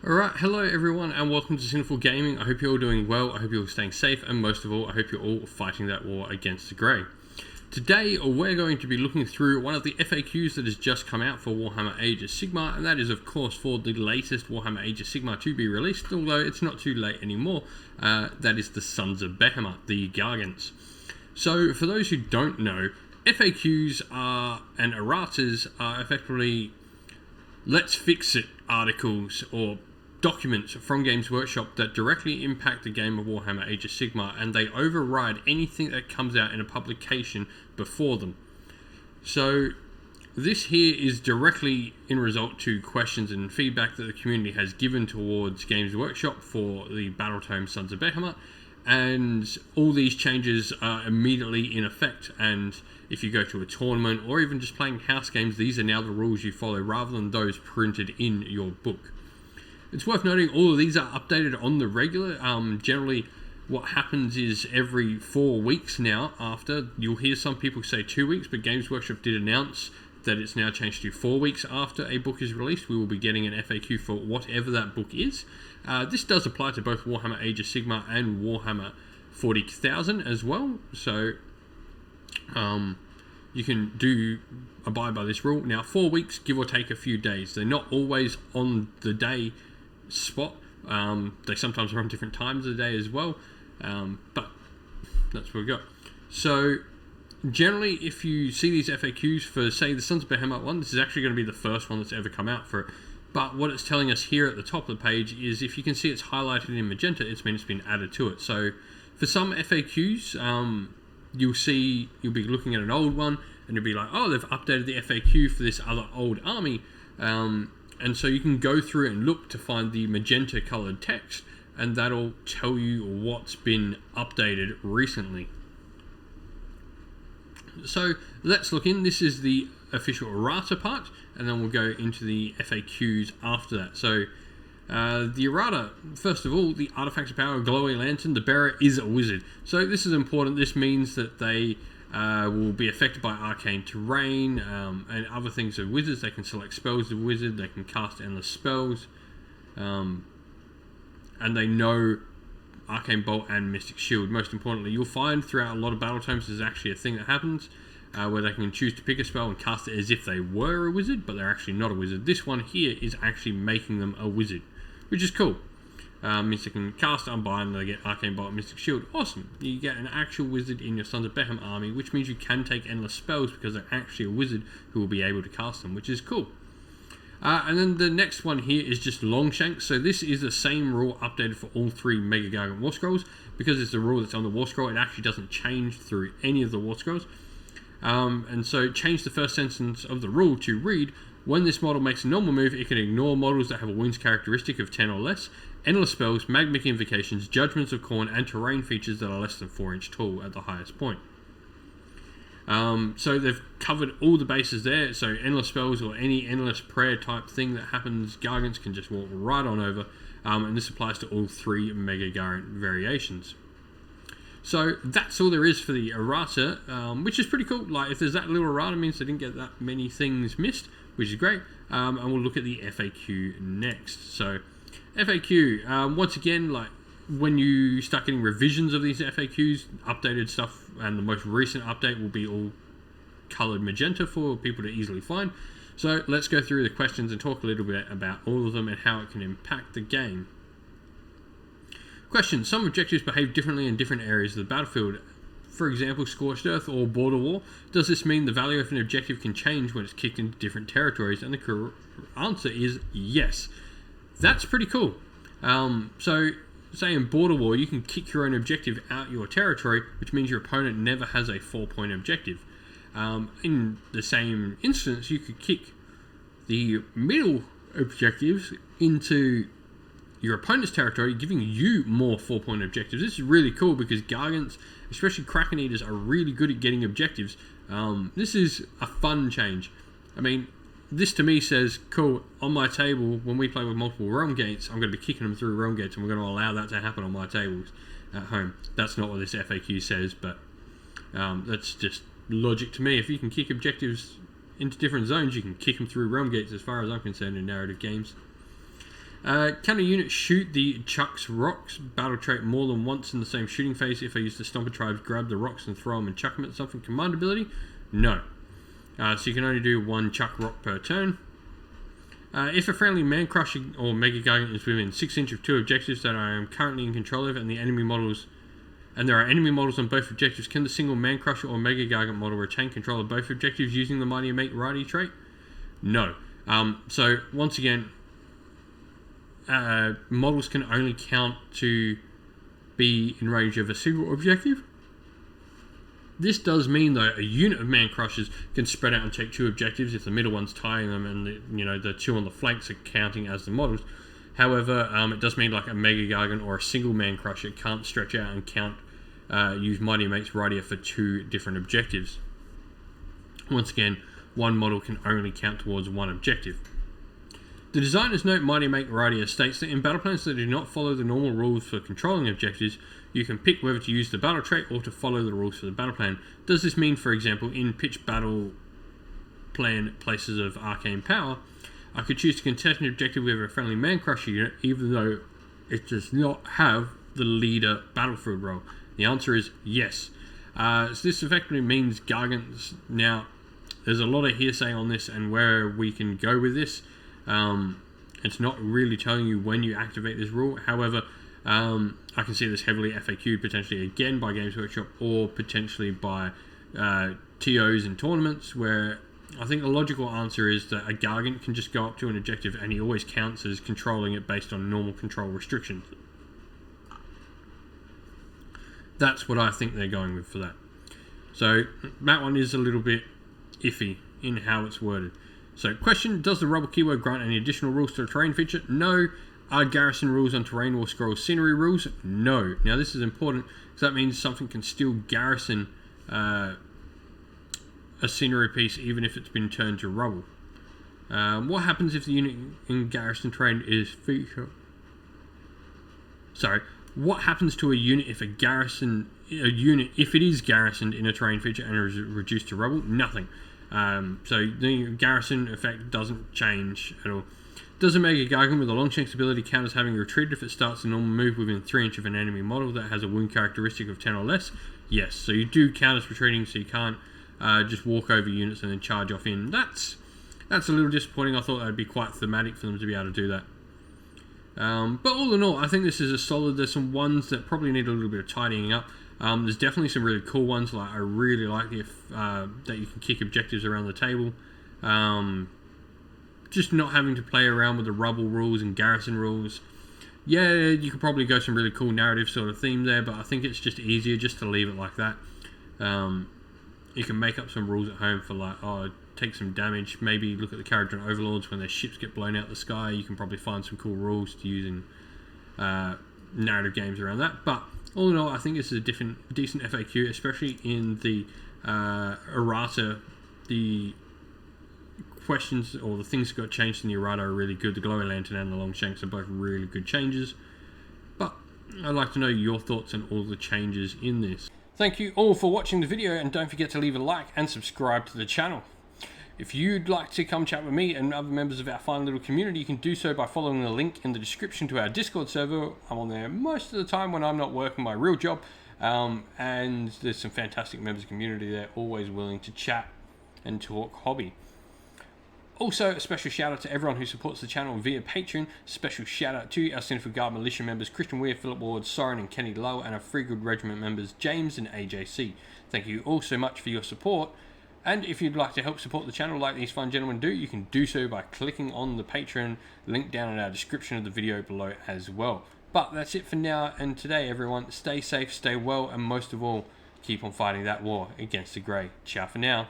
Alright, hello everyone and welcome to Cinderfall Gaming. I hope you're all doing well, I hope you're all staying safe, and most of all, I hope you're all fighting that war against the Grey. Today, we're going to be looking through one of the FAQs that has just come out for Warhammer Age of Sigmar, and that is of course for the latest Warhammer Age of Sigmar to be released, although it's not too late anymore. That is the Sons of Behemat, the Gargants. So, for those who don't know, FAQs and Erratas are effectively let's fix it articles or documents from Games Workshop that directly impact the game of Warhammer Age of Sigmar, and they override anything that comes out in a publication before them. So this here is directly in result to questions and feedback that the community has given towards Games Workshop for the Battle Tome Sons of Behemat, and all these changes are immediately in effect, and if you go to a tournament or even just playing house games, these are now the rules you follow rather than those printed in your book. It's worth noting all of these are updated on the regular. Generally, what happens is every 4 weeks now after, you'll hear some people say 2 weeks, but Games Workshop did announce that it's now changed to 4 weeks after a book is released. We will be getting an FAQ for whatever that book is. This does apply to both Warhammer Age of Sigmar and Warhammer 40,000 as well. So you can abide by this rule. Now, 4 weeks, give or take a few days. They're not always on the day spot. They sometimes are on different times of the day as well, but that's what we got. So generally, if you see these FAQs for, say, the Sons of Behemat one, this is actually going to be the first one that's ever come out for it, but what it's telling us here at the top of the page is, if you can see it's highlighted in magenta, it's been added to it. So for some FAQs, you'll be looking at an old one and you'll be like, oh, they've updated the FAQ for this other old army, and so you can go through and look to find the magenta colored text, and that'll tell you what's been updated recently. So let's look in. This is the official Errata part, and then we'll go into the FAQs after that. So the Errata, first of all, the Artifacts of Power, Glowy Lantern, the bearer is a wizard. So this is important. This means that they will be affected by arcane terrain and other things of wizards. They can select spells of wizard, they can cast endless spells, and they know Arcane Bolt and Mystic Shield. Most importantly, you'll find throughout a lot of battle tomes there's actually a thing that happens where they can choose to pick a spell and cast it as if they were a wizard, but they're actually not a wizard. This one here is actually making them a wizard, which is cool. Means they can cast Unbind and they get Arcane Bolt and Mystic Shield. Awesome. You get an actual wizard in your Sons of Behemat army, which means you can take endless spells because they're actually a wizard who will be able to cast them, which is cool. And then the next one here is just Longshanks. So this is the same rule updated for all 3 Mega Gargant War Scrolls. Because it's the rule that's on the War Scroll, it actually doesn't change through any of the War Scrolls. And so change the first sentence of the rule to read, when this model makes a normal move, it can ignore models that have a wounds characteristic of 10 or less, endless spells, magmic invocations, judgments of Khorne, and terrain features that are less than 4 inch tall at the highest point. So they've covered all the bases there. So endless spells or any endless prayer type thing that happens, Gargants can just walk right on over, and this applies to all 3 Mega Gargant variations. So that's all there is for the Errata, which is pretty cool. Like, if there's that little Errata, means they didn't get that many things missed, which is great. And we'll look at the FAQ next. So FAQ, once again, like, when you start getting revisions of these FAQs, updated stuff, and the most recent update will be all coloured magenta for people to easily find. So let's go through the questions and talk a little bit about all of them and how it can impact the game. Question: some objectives behave differently in different areas of the battlefield. For example, Scorched Earth or Border War. Does this mean the value of an objective can change when it's kicked into different territories? And the correct answer is yes. That's pretty cool. So say in Border War, you can kick your own objective out your territory, which means your opponent never has a 4-point objective. In the same instance, you could kick the middle objectives into your opponent's territory, giving you more 4-point objectives. This is really cool because Gargants, especially Kraken Eaters, are really good at getting objectives. This is a fun change. I mean, this to me says, cool, on my table, when we play with multiple realm gates, I'm going to be kicking them through realm gates, and we're going to allow that to happen on my tables at home. That's not what this FAQ says, but that's just logic to me. If you can kick objectives into different zones, you can kick them through realm gates as far as I'm concerned in narrative games. Can a unit shoot the chucks rocks battle trait more than once in the same shooting phase? If I use the Stomper Tribes, grab the rocks and throw them and chuck them at something? Command ability? No. So you can only do one chuck rock per turn. If a friendly Man Crusher or Mega Gargant is within 6 inches of 2 objectives that I am currently in control of, and there are enemy models on both objectives, can the single Man Crusher or Mega Gargant model retain control of both objectives using the Mighty Mate Righty trait? No. So once again, models can only count to be in range of a single objective. This does mean, though, a unit of Man Crushers can spread out and take 2 objectives if the middle one's tying them and the 2 on the flanks are counting as the models. However, it does mean like a Mega Gargant or a single Man Crusher can't stretch out and count, use Mighty Mate's Righty for 2 different objectives. Once again, one model can only count towards one objective. The designer's note Mighty Mate Righty states that in battle plans that do not follow the normal rules for controlling objectives, you can pick whether to use the battle trait or to follow the rules for the battle plan. Does this mean, for example, in pitch battle plan places of arcane power, I could choose to contest an objective with a friendly Man Crusher unit even though it does not have the leader battlefield role? The answer is yes. So this effectively means Gargants. Now, there's a lot of hearsay on this and where we can go with this. It's not really telling you when you activate this rule. However, I can see this heavily FAQ'd potentially again by Games Workshop or potentially by TOs in tournaments, where I think the logical answer is that a Gargant can just go up to an objective and he always counts as controlling it based on normal control restrictions. That's what I think they're going with for that. So that one is a little bit iffy in how it's worded. So question, does the rubble keyword grant any additional rules to the terrain feature? No. Are garrison rules on terrain or scroll scenery rules? No. Now this is important because that means something can still garrison a scenery piece even if it's been turned to rubble. What happens if the unit in garrison terrain is feature? Sorry. What happens to a unit if if it is garrisoned in a terrain feature and is reduced to rubble? Nothing. So the garrison effect doesn't change at all. Does a Mega Gargant with a Longshanks ability count as having retreated if it starts a normal move within 3 inches of an enemy model that has a wound characteristic of 10 or less? Yes. So you do count as retreating, so you can't just walk over units and then charge off in. That's a little disappointing. I thought that would be quite thematic for them to be able to do that. But all in all, I think this is a solid. There's some ones that probably need a little bit of tidying up. There's definitely some really cool ones. Like I really like that you can kick objectives around the table. Just not having to play around with the rubble rules and garrison rules. Yeah, you could probably go some really cool narrative sort of theme there, but I think it's just easier just to leave it like that. You can make up some rules at home for like, take some damage. Maybe look at the Caradron Overlords when their ships get blown out the sky. You can probably find some cool rules to use in narrative games around that. But all in all, I think this is a decent FAQ, especially in the Errata. The questions or the things that got changed in the Errata are really good. The Glowy Lantern and the Longshanks are both really good changes. But I'd like to know your thoughts on all the changes in this. Thank you all for watching the video, and don't forget to leave a like and subscribe to the channel. If you'd like to come chat with me and other members of our fine little community, you can do so by following the link in the description to our Discord server. I'm on there most of the time when I'm not working my real job, and there's some fantastic members of the community there, always willing to chat and talk hobby. Also, a special shout out to everyone who supports the channel via Patreon. Special shout out to our Cinderfall Guard Militia members Christian Weir, Philip Ward, Soren and Kenny Lowe, and our Free Good Regiment members James and AJC. Thank you all so much for your support. And if you'd like to help support the channel like these fine gentlemen do, you can do so by clicking on the Patreon link down in our description of the video below as well. But that's it for now and today, everyone. Stay safe, stay well, and most of all, keep on fighting that war against the Grey. Ciao for now.